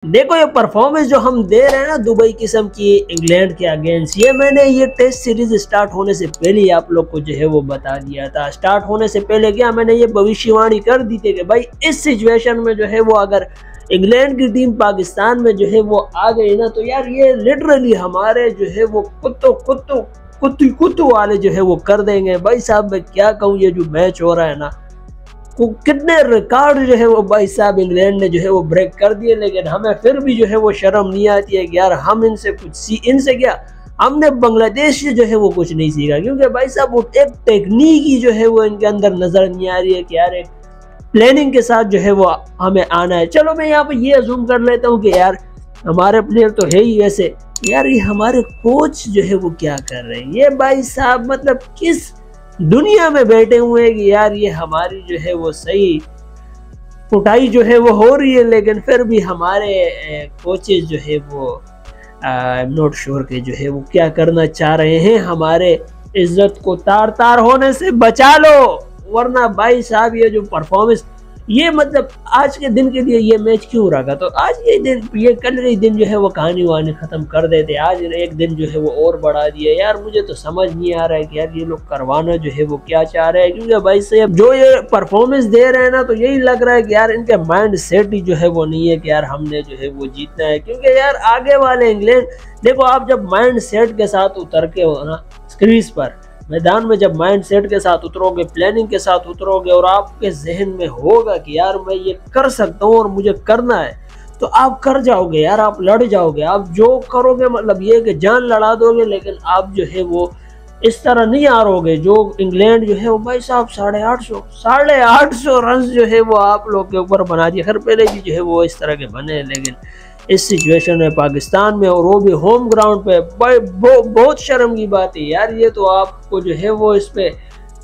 देखो ये परफॉर्मेंस जो हम दे रहे हैं ना दुबई किस्म की इंग्लैंड के अगेंस्ट, ये मैंने ये टेस्ट सीरीज स्टार्ट होने से पहले ही आप लोग को जो है वो बता दिया था। स्टार्ट होने से पहले क्या मैंने ये भविष्यवाणी कर दी थी कि भाई इस सिचुएशन में जो है वो अगर इंग्लैंड की टीम पाकिस्तान में जो है वो आ गई ना तो यार ये लिटरली हमारे जो है वो कुत्तू वाले जो है वो कर देंगे। भाई साहब मैं क्या कहूँ, ये जो मैच हो रहा है ना कितने रिकॉर्ड जो है वो भाई साहब इंग्लैंड ने जो है वो ब्रेक कर दिए, लेकिन हमें फिर भी जो है वो शर्म नहीं आती है कि यार हम इनसे क्या हमने बांग्लादेश से जो है वो कुछ नहीं सीखा, क्योंकि भाई साहब वो एक टेक्निक ही जो है वो इनके अंदर नजर नहीं आ रही है कि यार एक प्लानिंग के साथ जो है वो हमें आना है। चलो मैं यहाँ पे ये अजूम कर लेता हूँ कि यार हमारे प्लेयर तो है ही ऐसे, यार ये हमारे कोच जो है वो क्या कर रहे हैं, ये भाई साहब मतलब किस दुनिया में बैठे हुए हैं कि यार ये हमारी जो है वो सही कुटाई जो है वो हो रही है, लेकिन फिर भी हमारे कोचेज जो है वो आई एम नॉट श्योर कि जो है वो क्या करना चाह रहे हैं, हमारे इज्जत को तार तार होने से बचा लो। वरना भाई साहब ये जो परफॉर्मेंस, ये मतलब आज के दिन के लिए ये मैच क्यों रखा, तो आज ये दिन ये कल के दिन जो है वो कहानी वहानी खत्म कर देते, आज एक दिन जो है वो और बढ़ा दिया। यार मुझे तो समझ नहीं आ रहा है कि यार ये लोग करवाना जो है वो क्या चाह रहे हैं, क्योंकि भाई साहब जो ये परफॉर्मेंस दे रहे हैं ना तो यही लग रहा है कि यार इनके माइंड सेट ही जो है वो नहीं है कि यार हमने जो है वो जीतना है। क्योंकि यार आगे वाले इंग्लैंड देखो, आप जब माइंड सेट के साथ उतर के हो ना क्रीज पर मैदान में, जब माइंड सेट के साथ उतरोगे, प्लानिंग के साथ उतरोगे और आपके जहन में होगा कि यार मैं ये कर सकता हूँ और मुझे करना है, तो आप कर जाओगे यार, आप लड़ जाओगे। आप जो करोगे मतलब ये कि जान लड़ा दोगे, लेकिन आप जो है वो इस तरह नहीं हारोगे। जो इंग्लैंड जो है वो भाई साहब 850 रन जो है वो आप लोग के ऊपर बना दिए। खैर पहले भी जो है वो इस तरह के बने, लेकिन इस सिचुएशन में पाकिस्तान में और वो भी होम ग्राउंड पे बहुत शर्म की बात है यार। ये तो आपको जो है वो इस पे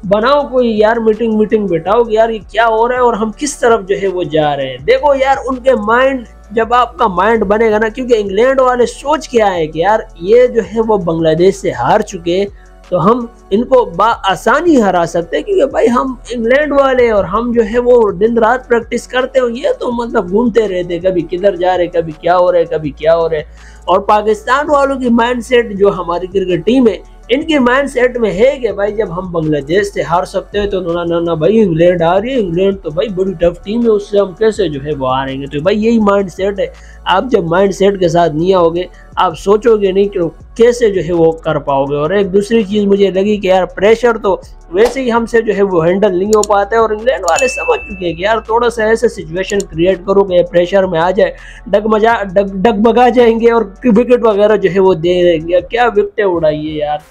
बनाओ कोई यार मीटिंग बिठाओ कि यार ये क्या हो रहा है और हम किस तरफ जो है वो जा रहे हैं। देखो यार उनके माइंड, जब आपका माइंड बनेगा ना, क्योंकि इंग्लैंड वाले सोच क्या है कि यार ये जो है वो बांग्लादेश से हार चुके तो हम इनको आसानी हरा सकते हैं, क्योंकि भाई हम इंग्लैंड वाले और हम जो है वो दिन रात प्रैक्टिस करते हो, ये तो मतलब घूमते रहते, कभी किधर जा रहे, कभी क्या हो रहा है, कभी क्या हो रहा है। और पाकिस्तान वालों की माइंडसेट, जो हमारी क्रिकेट टीम है इनकी माइंडसेट में है कि भाई जब हम बांग्लादेश से हार सकते हैं तो ना भाई इंग्लैंड आ रही है, इंग्लैंड तो भाई बड़ी टफ टीम है, उससे हम कैसे जो है वो हारेंगे। तो भाई यही माइंडसेट है। आप जब माइंडसेट के साथ नहीं आओगे, आप सोचोगे नहीं कि कैसे जो है वो कर पाओगे। और एक दूसरी चीज़ मुझे लगी कि यार प्रेशर तो वैसे ही हमसे जो है वो हैंडल नहीं हो पाता है, और इंग्लैंड वाले समझ चुके हैं कि यार थोड़ा सा ऐसे सिचुएशन क्रिएट करोगे, प्रेशर में आ जाए, डगमगा जाएंगे और विकेट वगैरह जो है वो दे देंगे। क्या विकेटें उड़ाई है यार,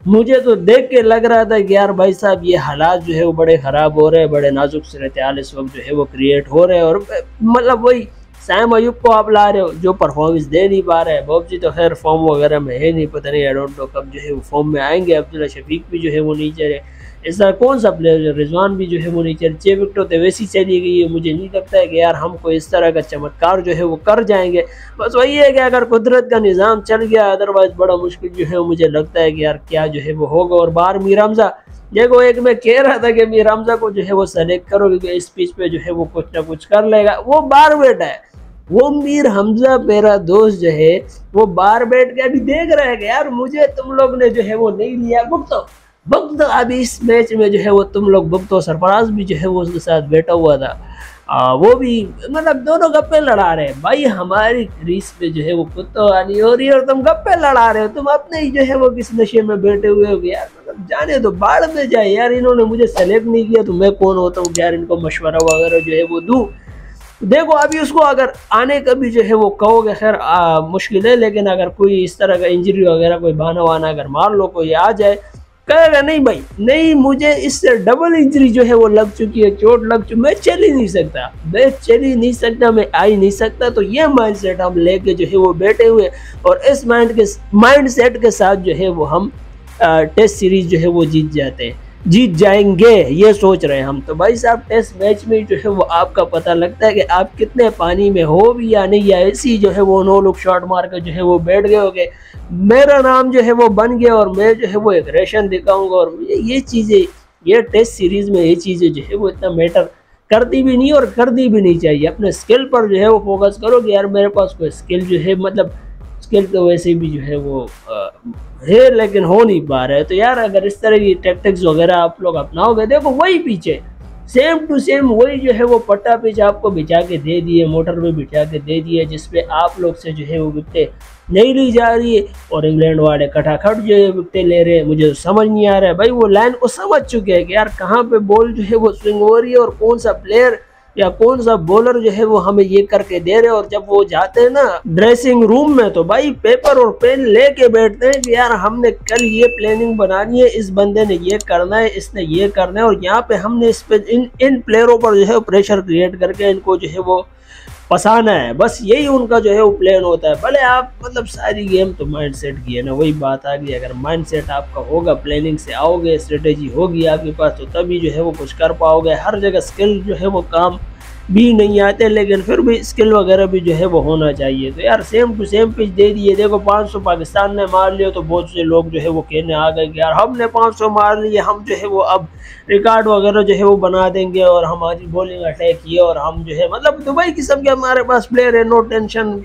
मुझे तो देख के लग रहा था कि यार भाई साहब ये हालात जो है वो बड़े ख़राब हो रहे हैं, बड़े नाजुक सूरत हाल इस वक्त जो है वो क्रिएट हो रहे हैं। और मतलब वही सैम अयूब को आप ला रहे हो जो परफॉर्मेंस दे नहीं पा रहे हैं। बॉबजी तो खैर फॉर्म वगैरह में है नहीं, पता नहीं आई डोंट नो कब जो है वो फॉर्म में आएंगे। अब्दुल्ला शफीक भी जो है वो नहीं चले, इस तरह कौन सा प्लेयर, रिजवान भी जो है वो नहीं चले। 6 विकेटों तो वैसी चली गई है, मुझे नहीं लगता है कि यार हमको इस तरह का चमत्कार जो है वो कर जाएंगे। बस वही है कि अगर कुदरत का निज़ाम चल गया, अदरवाइज बड़ा मुश्किल जो है मुझे लगता है कि यार क्या जो है वो होगा। और बाहर मीर हमजा, देखो एक मैं कह रहा था कि मीर हमजा को जो है वो सेलेक्ट करो, क्योंकि इस पिच पे जो है वो कुछ ना कुछ कर लेगा। वो बाहर बैठा है, वो मीर हमजा मेरा दोस्त जो है वो बाहर बैठ के अभी देख रहे हैं कि यार मुझे तुम लोग ने जो है वो नहीं लिया। भुगतो अभी इस मैच में जो है वो तुम लोग भुगतो। सरफराज भी जो है वो उसके साथ बैठा हुआ था, वो भी मतलब दोनों गप्पे लड़ा रहे हैं। भाई हमारी क्रीज पे जो है वो कुत्तोहानी हो रही है और तुम गप्पे लड़ा रहे हो, तुम अपने ही जो है वो किस नशे में बैठे हुए हो यार। मतलब जाने तो बाढ़ में जाए यार, इन्होंने मुझे सेलेक्ट नहीं किया तो मैं कौन होता हूँ यार इनको मशवरा वगैरह जो है वो दूँ। देखो अभी उसको अगर आने का भी जो है वो कहोगे, खैर मुश्किल है, लेकिन अगर कोई इस तरह का इंजरी वगैरह कोई बहाना वाना अगर मार लो कोई आ जाए, कहेगा नहीं भाई नहीं, मुझे इससे डबल इंजरी जो है वो लग चुकी है, चोट लग चुकी, मैं चल ही नहीं सकता, मैं आ ही नहीं सकता। तो ये माइंडसेट हम लेके जो है वो बैठे हुए, और इस माइंडसेट के साथ जो है वो हम टेस्ट सीरीज जो है वो जीत जाएंगे, ये सोच रहे हैं हम। तो भाई साहब टेस्ट मैच में जो है वो आपका पता लगता है कि आप कितने पानी में हो भी या नहीं, या ऐसी जो है वो नो लुक शॉट मार कर जो है वो बैठ गए होगे। मेरा नाम जो है वो बन गया और मैं जो है वो एग्रेशन दिखाऊंगा। और ये चीज़ें, ये टेस्ट सीरीज में ये चीज़ें जो है वो इतना मैटर करती भी नहीं और करनी भी नहीं चाहिए। अपने स्किल पर जो है वो फोकस करो कि यार मेरे पास कोई स्किल जो है, मतलब स्किल तो वैसे भी जो है वो है लेकिन हो नहीं पा रहा है। तो यार अगर इस तरह की टैक्टिक्स वगैरह आप लोग अपनाओगे, देखो वही पीछे सेम टू सेम वही जो है वो पट्टा पिच आपको बिछा के दे दिए, मोटर पे बिछा के दे दिए, जिसपे आप लोग से जो है वो विकेटें नहीं ली जा रही है और इंग्लैंड वाले खटाखट जो है विकेटें ले रहे हैं। मुझे तो समझ नहीं आ रहा है भाई, वो लाइन को समझ चुके हैं कि यार कहाँ पे बॉल जो है वो स्विंग हो रही है और कौन सा प्लेयर या कौन सा बॉलर जो है वो हमें ये करके दे रहे हैं। और जब वो जाते हैं ना ड्रेसिंग रूम में तो भाई पेपर और पेन लेके बैठते हैं कि यार हमने कल ये प्लानिंग बनानी है, इस बंदे ने ये करना है, इसने ये करना है, और यहाँ पे हमने इस पे इन प्लेयरों पर जो है प्रेशर क्रिएट करके इनको जो है वो फंसाना है। बस यही उनका जो है वो प्लान होता है। भले आप मतलब सारी गेम तो माइंड सेट की है ना, वही बात आ गई। अगर माइंड सेट आपका होगा, प्लानिंग से आओगे, स्ट्रेटेजी होगी आपके पास, तो तभी जो है वो कुछ कर पाओगे। हर जगह स्किल जो है वो काम भी नहीं आते, लेकिन फिर भी स्किल वगैरह भी जो है वो होना चाहिए। तो यार सेम टू सेम पिच दे दिए। देखो 500 पाकिस्तान ने मार लिया तो बहुत से लोग जो है वो कहने आ गए कि यार हमने 500 मार लिए, हम जो है वो अब रिकॉर्ड वगैरह जो है वो बना देंगे और हमारी बॉलिंग अटैक किए और हम जो है मतलब दुबई किस्म के हमारे पास प्लेयर है, no tension,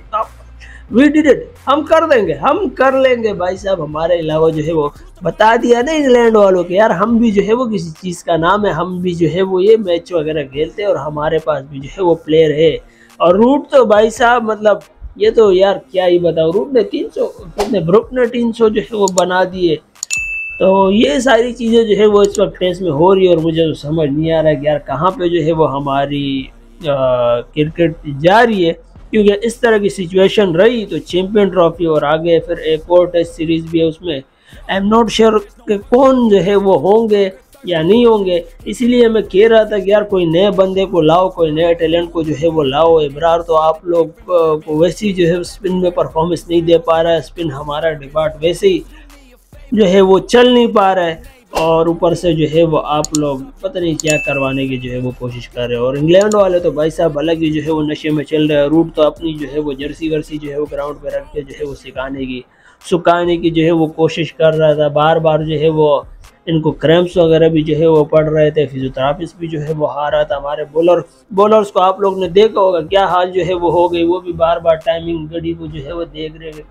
we did it, हम कर देंगे, हम कर लेंगे। भाई साहब हमारे अलावा जो है वो बता दिया ना इंग्लैंड वालों के, यार हम भी जो है वो किसी चीज़ का नाम है, हम भी जो है वो ये मैच वगैरह खेलते हैं और हमारे पास भी जो है वो प्लेयर है। और रूट तो भाई साहब मतलब ये तो यार क्या ही बताओ, रूट ने 300 कितने, ब्रुक ने 300 जो है वो बना दिए। तो ये सारी चीज़ें जो है वो इस वक्त टेस्ट में हो रही है और मुझे तो समझ नहीं आ रहा है कि यार कहाँ पे जो है वो हमारी क्रिकेट जा रही है। क्योंकि इस तरह की सिचुएशन रही तो चैंपियन ट्रॉफी और आगे फिर एक और टेस्ट सीरीज भी है, उसमें आई एम नॉट श्योर कि कौन जो है वो होंगे या नहीं होंगे। इसीलिए मैं कह रहा था कि यार कोई नए बंदे को लाओ, कोई नए टैलेंट को जो है वो लाओ। इब्रार तो आप लोग को वैसे ही जो है स्पिन में परफॉर्मेंस नहीं दे पा रहा है, स्पिन हमारा डिपार्ट वैसे ही जो है वो चल नहीं पा रहा है, और ऊपर से जो है वो आप लोग पता नहीं क्या करवाने की जो है वो कोशिश कर रहे हैं। और इंग्लैंड वाले तो भाई साहब अलग ही जो है वो नशे में चल रहे हैं। रूट तो अपनी जो है वो जर्सी वर्सी जो है वो ग्राउंड पे रख के जो है वो सुखाने की जो है वो कोशिश कर रहा था। बार बार जो है वो इनको क्रैम्प्स वगैरह भी जो है वो पड़ रहे थे, फिजियोथेरापिस्ट भी जो है वो आ रहा था। हमारे बॉलर्स को आप लोग ने देखा होगा क्या हाल जो है वो हो गई, वो भी बार बार टाइमिंग घड़ी को जो है वो देख रहे हैं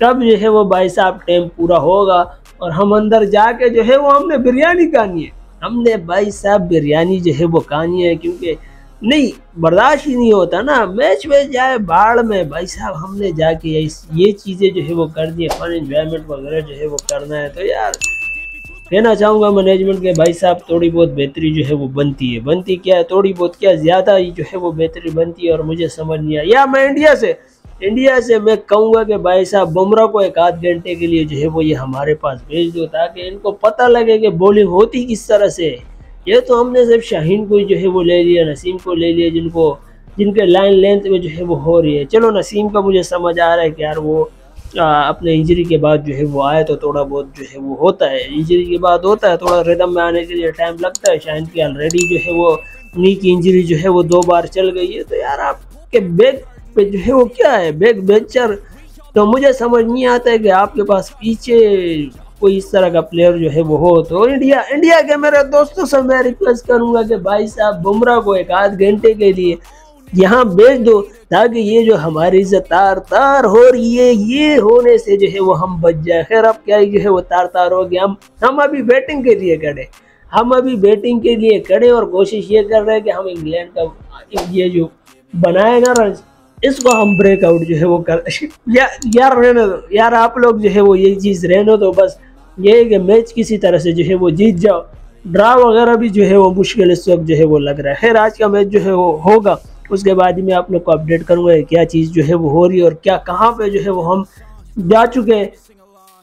कब जो है वो भाई साहब टाइम पूरा होगा और हम अंदर जाके जो है वो हमने बिरयानी खानी है। हमने भाई साहब बिरयानी जो है वो खानी है, क्योंकि नहीं बर्दाश्त ही नहीं होता ना, मैच में जाए बाढ़ में भाई साहब हमने जाके ये चीज़ें जो है वो कर दी, फन एंजॉयमेंट वगैरह जो है वो करना है। तो यार कहना चाहूँगा मैनेजमेंट के भाई साहब थोड़ी बहुत बेहतरी जो है वो बनती क्या है, थोड़ी बहुत क्या ज़्यादा ही जो है वो बेहतरी बनती है। और मुझे समझ नहीं आया, या मैं इंडिया से मैं कहूँगा कि भाई साहब बुमराह को एक आध घंटे के लिए जो है वो ये हमारे पास भेज दो, ताकि इनको पता लगे कि बॉलिंग होती किस तरह से है। ये तो हमने सिर्फ शाहीन को जो है वो ले लिया, नसीम को ले लिया, जिनके लाइन लेंथ में जो है वो हो रही है। चलो नसीम का मुझे समझ आ रहा है कि यार वो अपने इंजरी के बाद जो है वो आए तो थोड़ा बहुत जो है वो होता है, इंजरी के बाद होता है, थोड़ा रिदम में आने के लिए टाइम लगता है। शाहीन की ऑलरेडी जो है वो नी की इंजरी जो है वो 2 बार चल गई है। तो यार आपके बैग पे जो है वो क्या है, बैक बेंचर। तो मुझे समझ नहीं आता है कि आपके पास पीछे कोई इस तरह का प्लेयर जो है वो हो। तो इंडिया के मेरे दोस्तों से मैं रिक्वेस्ट करूंगा कि भाई साहब बुमराह को एक आध घंटे के लिए यहाँ भेज दो, ताकि ये जो हमारी इज्जत तार हो रही है ये होने से जो है वो हम बच जाए। खैर अब क्या जो है वो तार हो गया। हम अभी बैटिंग के लिए खड़े और कोशिश ये कर रहे हैं कि हम इंग्लैंड का ये जो बनाएगा रन, इसको हम ब्रेकआउट जो है वो कर यार रहने दो यार, आप लोग जो है वो ये चीज़ रहने दो। बस ये है कि मैच किसी तरह से जो है वो जीत जाओ, ड्रा वगैरह भी जो है वो मुश्किल इस वक्त जो है वो लग रहा है। खैर आज का मैच जो है वो होगा, उसके बाद ही मैं आप लोग को अपडेट करूंगा क्या चीज़ जो है वो हो रही है और क्या कहाँ पे जो है वो हम जा चुके हैं,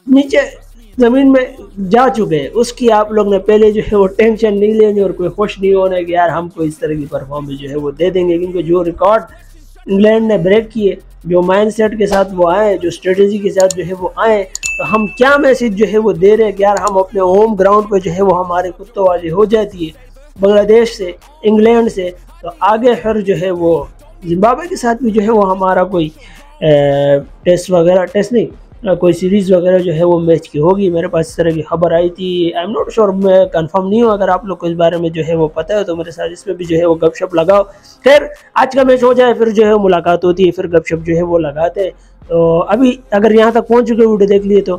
नीचे ज़मीन में जा चुके हैं। उसकी आप लोग ने पहले जो है वो टेंशन नहीं लेनी और कोई खुश नहीं होना कि यार हमको इस तरह की परफॉर्मेंस जो है वो दे देंगे, क्योंकि जो रिकॉर्ड इंग्लैंड ने ब्रेक किए, जो माइंडसेट के साथ वो आए, जो स्ट्रेटेजी के साथ जो है वो आए, तो हम क्या मैसेज जो है वो दे रहे हैं कि यार हम अपने होम ग्राउंड पे जो है वो हमारे कुत्तोबाजी हो जाती है बांग्लादेश से, इंग्लैंड से, तो आगे फिर जो है वो जिम्बाब्वे के साथ भी जो है वो हमारा कोई टेस्ट कोई सीरीज़ वगैरह जो है वो मैच की होगी। मेरे पास इस तरह की खबर आई थी। आई एम नॉट श्योर, मैं कंफर्म नहीं हूँ। अगर आप लोग को इस बारे में जो है वो पता है तो मेरे साथ इस पर भी जो है वो गपशप लगाओ। खैर आज का मैच हो जाए फिर जो है मुलाकात होती है, फिर गपशप जो है वो लगाते हैं। तो अभी अगर यहाँ तक पहुँच चुके वीडियो देख लिए तो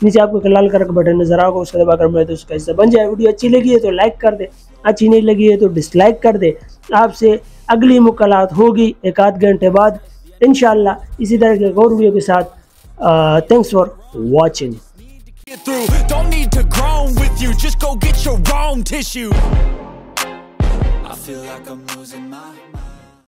नीचे आपको एक लाल कलर का बटन नजर आएगा, उसको दबाकर मैं तो उसका हिस्सा बन जाए। वीडियो अच्छी लगी है तो लाइक कर दे, अच्छी नहीं लगी है तो डिसलाइक कर दे। आपसे अगली मुलाकात होगी एक आध घंटे बाद इंशाल्लाह इसी तरह के और वीडियो के साथ। Thanks for watching. Don't need to groan with you, just go get your own tissue. I feel like I'm losing my mind.